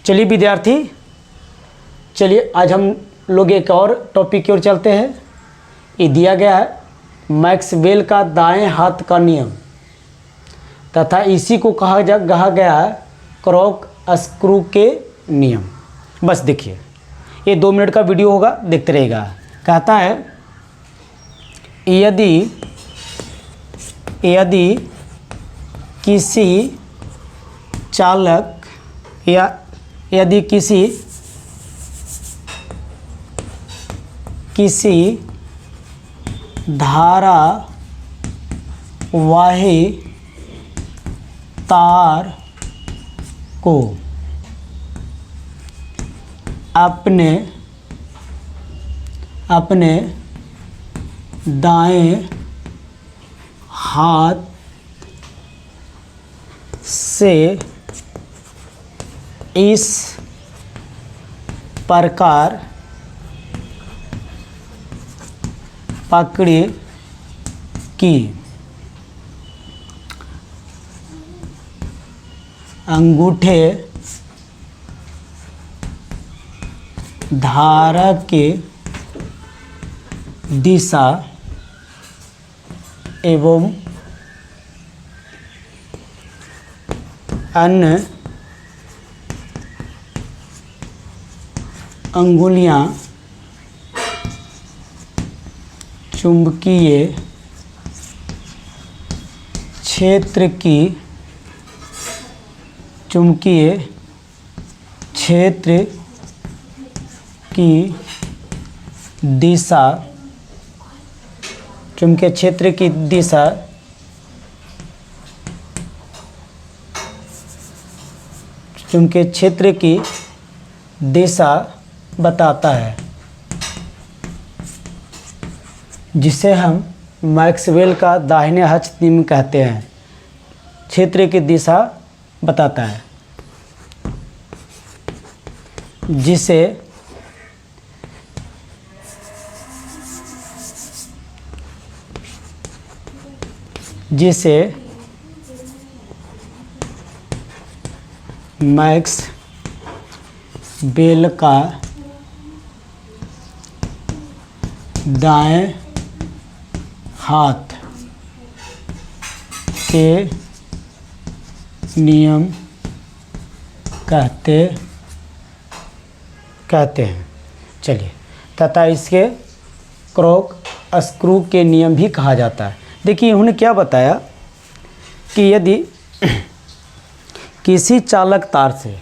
चलिए विद्यार्थी, चलिए आज हम लोग एक और टॉपिक की ओर चलते हैं। ये दिया गया है मैक्सवेल का दाएं हाथ का नियम तथा इसी को कहा गया है क्रॉक स्क्रू के नियम। बस देखिए, ये 2 मिनट का वीडियो होगा, देखते रहेगा। कहता है यदि किसी चालक या यदि किसी धारावाही तार को अपने दाएं हाथ से इस प्रकार पकड़े कि अंगूठे धारा के दिशा एवं अन्य अंगुलियां चुंबकीय क्षेत्र की दिशा चुंबकीय क्षेत्र की दिशा बताता है, जिसे हम मैक्सवेल का दाहिने हाथ नियम कहते हैं। क्षेत्र की दिशा बताता है, जिसे मैक्सवेल का दाएं हाथ के नियम कहते हैं। चलिए, तथा इसके क्रॉक स्क्रू के नियम भी कहा जाता है। देखिए, उन्होंने क्या बताया कि यदि किसी चालक तार से,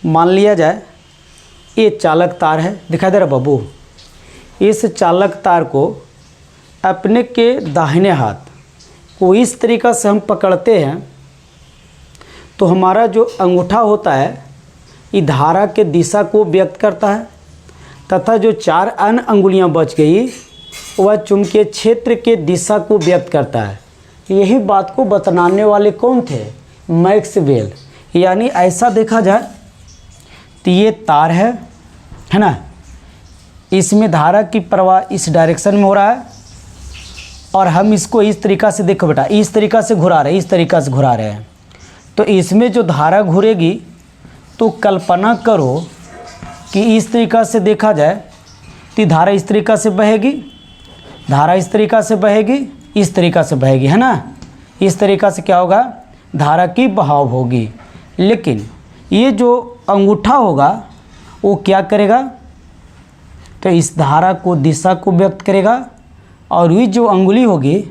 मान लिया जाए ये चालक तार है, दिखाई दे रहा बाबू, इस चालक तार को अपने के दाहिने हाथ को इस तरीक़ा से हम पकड़ते हैं तो हमारा जो अंगूठा होता है ये धारा के दिशा को व्यक्त करता है तथा जो 4 अन्य अंगुलियां बच गई वह चुंबकीय क्षेत्र के दिशा को व्यक्त करता है। यही बात को बतलाने वाले कौन थे? मैक्सवेल। यानी ऐसा देखा जाए तो ये तार है ना, इसमें धारा की प्रवाह इस डायरेक्शन में हो रहा है और हम इसको इस तरीक़ा से, देखो बेटा, इस तरीक़ा से घुरा रहे हैं, इस तरीक़ा से घुरा रहे हैं। तो इसमें जो धारा घुरेगी तो कल्पना करो कि इस तरीक़ा से देखा जाए तो धारा इस तरीक़ा से बहेगी, धारा इस तरीक़ा से बहेगी, इस तरीक़ा से बहेगी, है ना। इस तरीक़ा से क्या होगा? धारा की बहाव होगी। लेकिन ये जो अंगूठा होगा वो क्या करेगा? तो इस धारा को, दिशा को व्यक्त करेगा और ये जो अंगुली होगी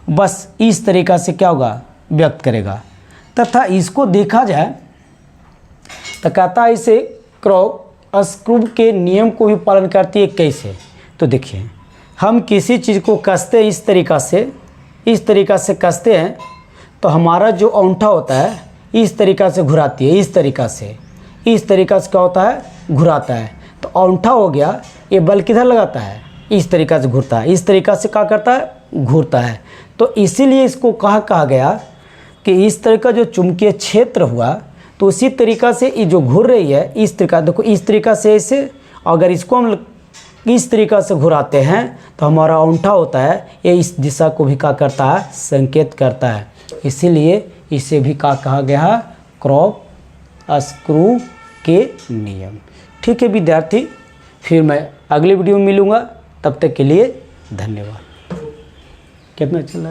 बस इस तरीक़ा से क्या होगा? व्यक्त करेगा। तथा इसको देखा जाए तो कहता है इसे क्रॉक स्क्रू के नियम को भी पालन करती है। कैसे? तो देखिए, हम किसी चीज़ को कसते हैं इस तरीक़ा से कसते हैं तो हमारा जो अंगूठा होता है इस तरीक़ा से घुराती है, इस तरीक़ा से क्या होता है? घुराता है। तो अंगूठा हो गया, ये बल किधर लगाता है? इस तरीक़ा से घूरता है, इस तरीक़ा से क्या करता है? घूरता है। तो इसीलिए इसको कहा गया कि इस तरह का जो चुंबकीय क्षेत्र हुआ तो उसी तरीक़ा से ये जो घूर रही है इस तरीक़ा, देखो इस तरीक़ा से ऐसे, अगर इसको हम इस तरीक़ा से घुराते हैं तो हमारा अंगूठा होता है ये इस दिशा को भी क्या करता है? संकेत करता है। इसीलिए इसे भी क्या कहा गया है? क्रॉक स्क्रू के नियम। ठीक है विद्यार्थी, फिर मैं अगले वीडियो में मिलूँगा, तब तक के लिए धन्यवाद। कितना चल रहा है?